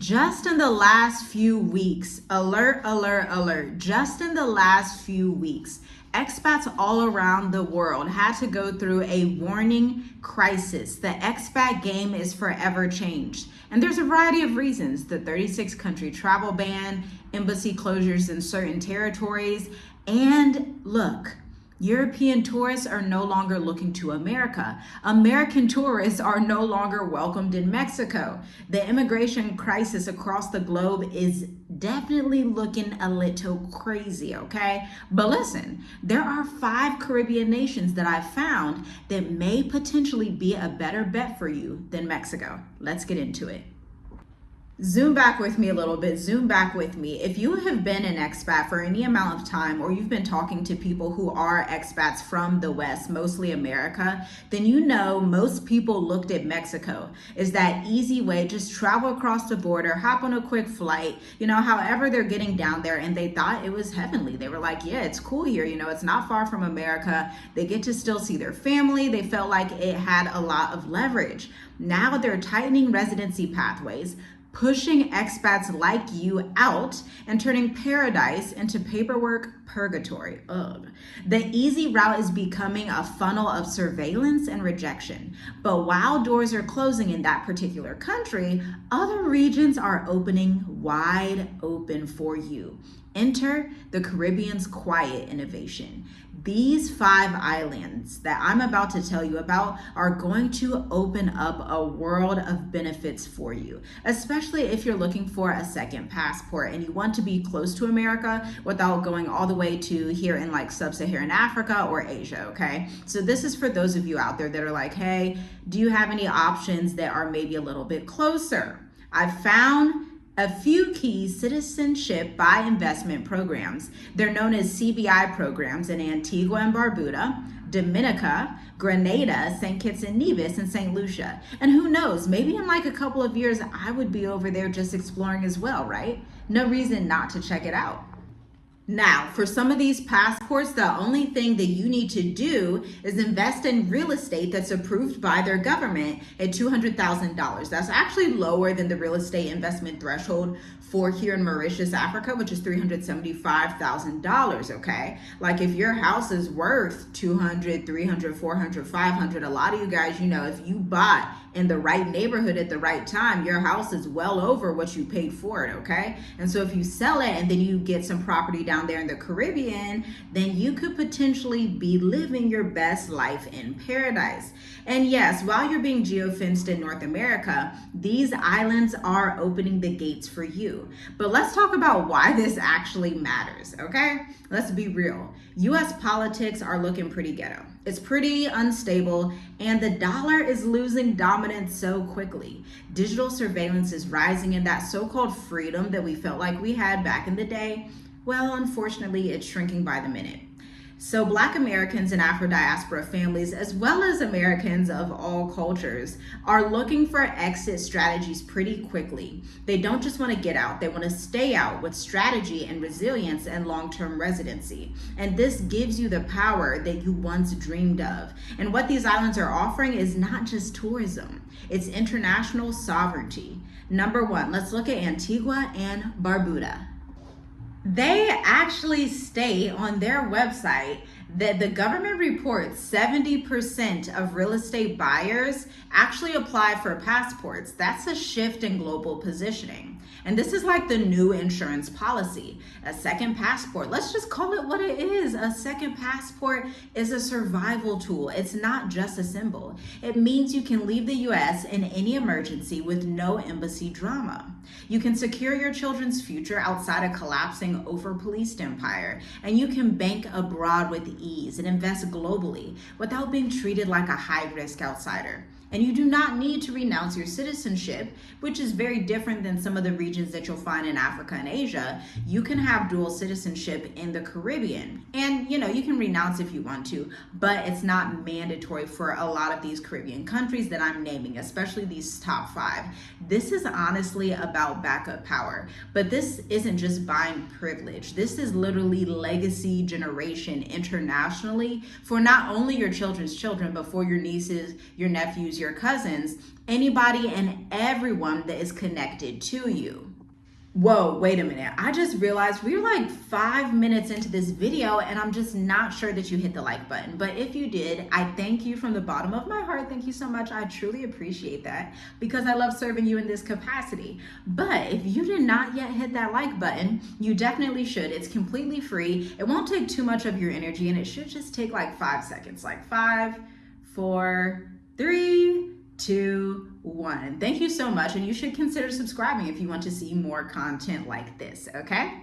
Just in the last few weeks, alert, alert, alert, just in the last few weeks, expats all around the world had to go through a warning crisis. The expat game is forever changed. And there's a variety of reasons: the 36-country travel ban, embassy closures in certain territories, and look, European tourists are no longer looking to America. American tourists are no longer welcomed in Mexico. The immigration crisis across the globe is definitely looking a little crazy, okay? But listen, there are 5 Caribbean nations that I've found that may potentially be a better bet for you than Mexico. Let's get into it. Zoom back with me a little bit. Zoom back with me. If you have been an expat for any amount of time, or you've been talking to people who are expats from the West, mostly America, then you know most people looked at Mexico as that easy way, just travel across the border, hop on a quick flight, however they're getting down there, and they thought it was heavenly. They were like, yeah, it's cool here. It's not far from America. They get to still see their family. They felt like it had a lot of leverage. Now they're tightening residency pathways, pushing expats like you out, and turning paradise into paperwork purgatory. Ugh. The easy route is becoming a funnel of surveillance and rejection. But while doors are closing in that particular country, other regions are opening wide open for you. Enter the Caribbean's quiet innovation. These 5 islands that I'm about to tell you about are going to open up a world of benefits for you, especially if you're looking for a second passport and you want to be close to America without going all the way to here in like sub-Saharan Africa or Asia, okay? So this is for those of you out there that are like, hey, do you have any options that are maybe a little bit closer? I've found a few key citizenship-by-investment programs. They're known as CBI programs in Antigua and Barbuda, Dominica, Grenada, St. Kitts and Nevis, and St. Lucia. And who knows, maybe in like a couple of years, I would be over there just exploring as well, right? No reason not to check it out. Now, for some of these passports, the only thing that you need to do is invest in real estate that's approved by their government at $200,000. That's actually lower than the real estate investment threshold for here in Mauritius, Africa, which is $375,000, okay? Like if your house is worth 200, 300, 400, 500, a lot of you guys, if you bought in the right neighborhood at the right time, your house is well over what you paid for it, okay? And so if you sell it and then you get some property down there in the Caribbean, then you could potentially be living your best life in paradise. And yes, while you're being geofenced in North America, these islands are opening the gates for you. But let's talk about why this actually matters, okay? Let's be real. US politics are looking pretty ghetto. It's pretty unstable, and the dollar is losing dominance so quickly. Digital surveillance is rising, and that so-called freedom that we felt like we had back in the day, well, unfortunately, it's shrinking by the minute. So Black Americans and Afro-diaspora families, as well as Americans of all cultures, are looking for exit strategies pretty quickly. They don't just want to get out, they want to stay out with strategy and resilience and long-term residency. And this gives you the power that you once dreamed of. And what these islands are offering is not just tourism, it's international sovereignty. Number 1, let's look at Antigua and Barbuda. They actually state on their website that the government reports 70% of real estate buyers actually apply for passports. That's a shift in global positioning. And this is like the new insurance policy, a second passport. Let's just call it what it is. A second passport is a survival tool. It's not just a symbol. It means you can leave the US in any emergency with no embassy drama. You can secure your children's future outside a collapsing, over-policed empire. And you can bank abroad with ease and invest globally without being treated like a high-risk outsider. And you do not need to renounce your citizenship, which is very different than some of the regions that you'll find in Africa and Asia. You can have dual citizenship in the Caribbean. And you can renounce if you want to, but it's not mandatory for a lot of these Caribbean countries that I'm naming, especially these top 5. This is honestly about backup power, but this isn't just buying privilege. This is literally legacy generation internationally for not only your children's children, but for your nieces, your nephews, your cousins, anybody and everyone that is connected to you. Whoa, wait a minute. I just realized we're like 5 minutes into this video and I'm just not sure that you hit the like button. But if you did, I thank you from the bottom of my heart. Thank you so much. I truly appreciate that because I love serving you in this capacity. But if you did not yet hit that like button, you definitely should. It's completely free. It won't take too much of your energy and it should just take like 5 seconds. Like 5, 4, 3, 2, 1. Thank you so much, and you should consider subscribing if you want to see more content like this, okay?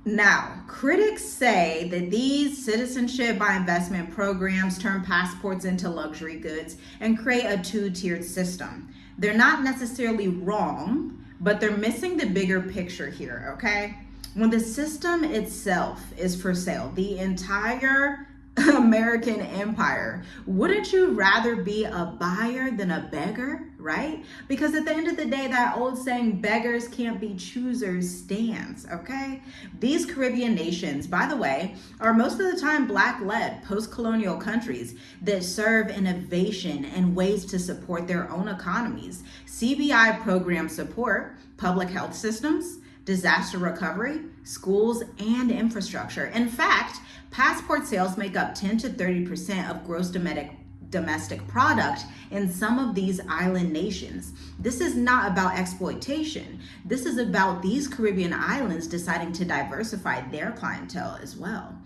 Now, critics say that these citizenship by investment programs turn passports into luxury goods and create a two-tiered system. They're not necessarily wrong, but they're missing the bigger picture here, okay? When the system itself is for sale, the entire American empire, wouldn't you rather be a buyer than a beggar, right? Because at the end of the day, that old saying, beggars can't be choosers, stands, okay? These Caribbean nations, by the way, are most of the time Black-led post-colonial countries that serve innovation and ways to support their own economies. CBI program support public health systems, disaster recovery, schools, and infrastructure. In fact, passport sales make up 10 to 30% of gross domestic product in some of these island nations. This is not about exploitation. This is about these Caribbean islands deciding to diversify their clientele as well.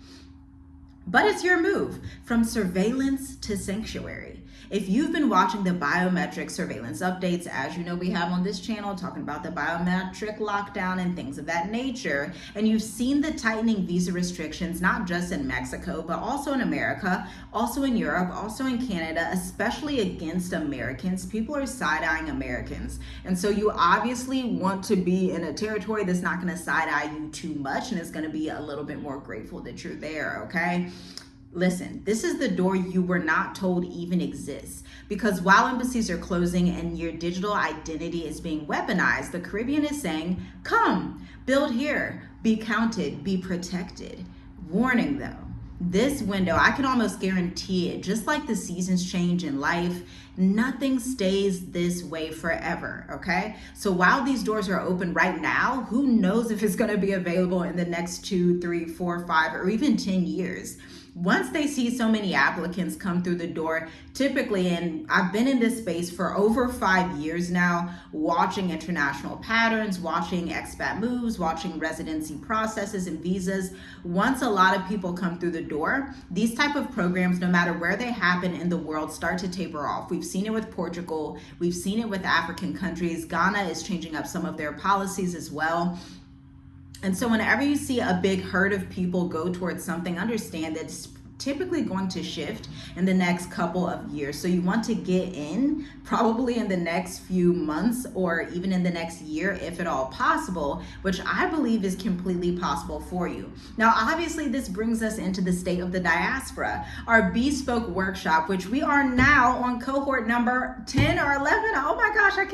But it's your move from surveillance to sanctuary. If you've been watching the biometric surveillance updates, as you know we have on this channel, talking about the biometric lockdown and things of that nature, and you've seen the tightening visa restrictions, not just in Mexico, but also in America, also in Europe, also in Canada, especially against Americans. People are side-eyeing Americans. And so you obviously want to be in a territory that's not going to side-eye you too much and is going to be a little bit more grateful that you're there, okay? Listen, this is the door you were not told even exists, because while embassies are closing and your digital identity is being weaponized, the Caribbean is saying, come, build here, be counted, be protected. Warning though, this window, I can almost guarantee it, just like the seasons change in life, nothing stays this way forever, okay? So while these doors are open right now, who knows if it's gonna be available in the next 2, 3, 4, 5, or even 10 years. Once they see so many applicants come through the door, typically, and I've been in this space for over 5 years now, watching international patterns, watching expat moves, watching residency processes and visas. Once a lot of people come through the door, these type of programs, no matter where they happen in the world, start to taper off. We've seen it with Portugal. We've seen it with African countries. Ghana is changing up some of their policies as well. And so whenever you see a big herd of people go towards something, understand that it's typically going to shift in the next couple of years. So you want to get in probably in the next few months or even in the next year, if at all possible, which I believe is completely possible for you. Now, obviously, this brings us into the state of the diaspora, our bespoke workshop, which we are now on cohort number 10 or 11. Oh my gosh, I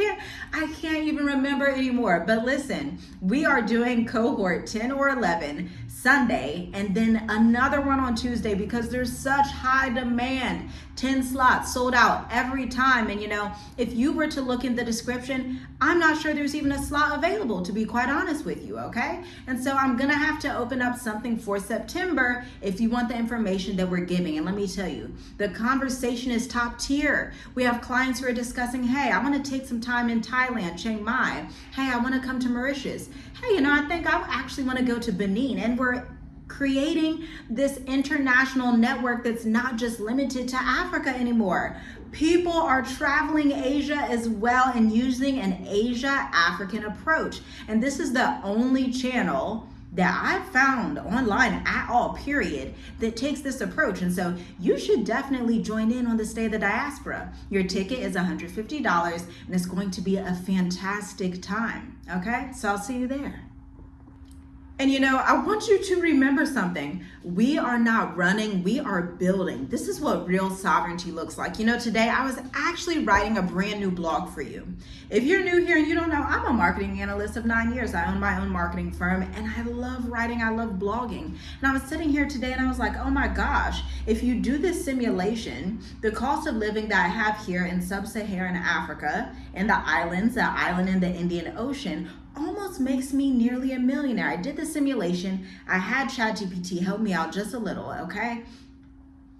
can't even remember anymore. But listen, we are doing cohort 10 or 11 Sunday, and then another one on Tuesday because there's such high demand. 10 slots sold out every time. And you know, if you were to look in the description, I'm not sure there's even a slot available, to be quite honest with you, okay? And so I'm gonna have to open up something for September if you want the information that we're giving. And let me tell you, the conversation is top tier. We have clients who are discussing, hey, I wanna take some time in Thailand, Chiang Mai. Hey, I wanna come to Mauritius. Hey, you know, I think I actually wanna go to Benin. And we're creating this international network that's not just limited to Africa anymore. People are traveling Asia as well and using an Asia-African approach. And this is the only channel that I've found online at all, period, that takes this approach. And so you should definitely join in on the Stay of the Diaspora. Your ticket is $150 and it's going to be a fantastic time, okay? So I'll see you there. And I want you to remember something. We are not running, we are building. This is what real sovereignty looks like. Today I was actually writing a brand new blog for you. If you're new here and you don't know, I'm a marketing analyst of 9 years. I own my own marketing firm and I love writing, I love blogging. And I was sitting here today and I was like, oh my gosh, if you do this simulation, the cost of living that I have here in sub-Saharan Africa, in the islands, the island in the Indian Ocean, almost makes me nearly a millionaire. I did the simulation. I had ChatGPT help me out just a little, okay?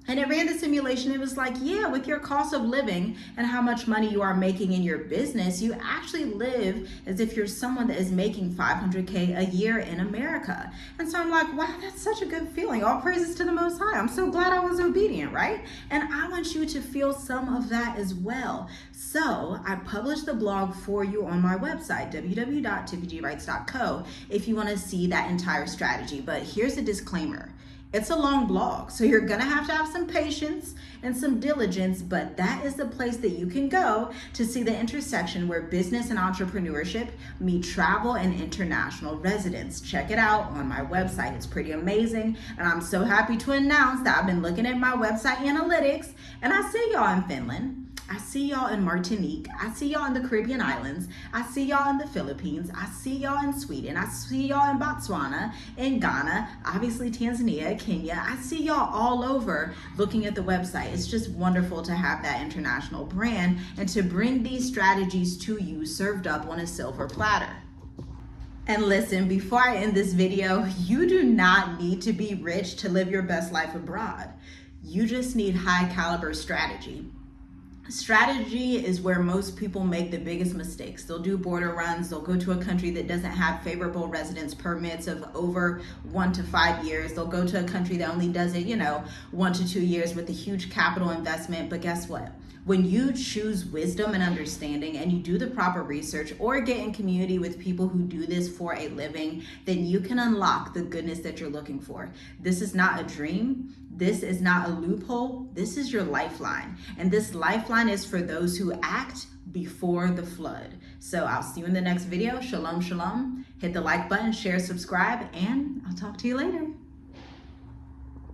And it ran the simulation. It was like, yeah, with your cost of living and how much money you are making in your business, you actually live as if you're someone that is making $500K a year in America. And so I'm like, wow, that's such a good feeling. All praises to the Most High. I'm so glad I was obedient, right? And I want you to feel some of that as well. So I published the blog for you on my website, www.tiffygwrites.co, if you want to see that entire strategy. But here's a disclaimer. It's a long blog, so you're gonna have to have some patience and some diligence, but that is the place that you can go to see the intersection where business and entrepreneurship meet travel and international residence. Check it out on my website. It's pretty amazing, and I'm so happy to announce that I've been looking at my website analytics, and I see y'all in Finland. I see y'all in Martinique. I see y'all in the Caribbean islands. I see y'all in the Philippines. I see y'all in Sweden. I see y'all in Botswana, in Ghana, obviously Tanzania, Kenya. I see y'all all over looking at the website. It's just wonderful to have that international brand and to bring these strategies to you served up on a silver platter. And listen, before I end this video, you do not need to be rich to live your best life abroad. You just need high caliber strategy. Strategy is where most people make the biggest mistakes. They'll do border runs. They'll go to a country that doesn't have favorable residence permits of over 1 to 5 years. They'll go to a country that only does it, 1 to 2 years with a huge capital investment. But guess what? When you choose wisdom and understanding and you do the proper research or get in community with people who do this for a living, then you can unlock the goodness that you're looking for. This is not a dream. This is not a loophole. This is your lifeline. And this lifeline is for those who act before the flood. So I'll see you in the next video. Shalom, shalom. Hit the like button, share, subscribe, and I'll talk to you later.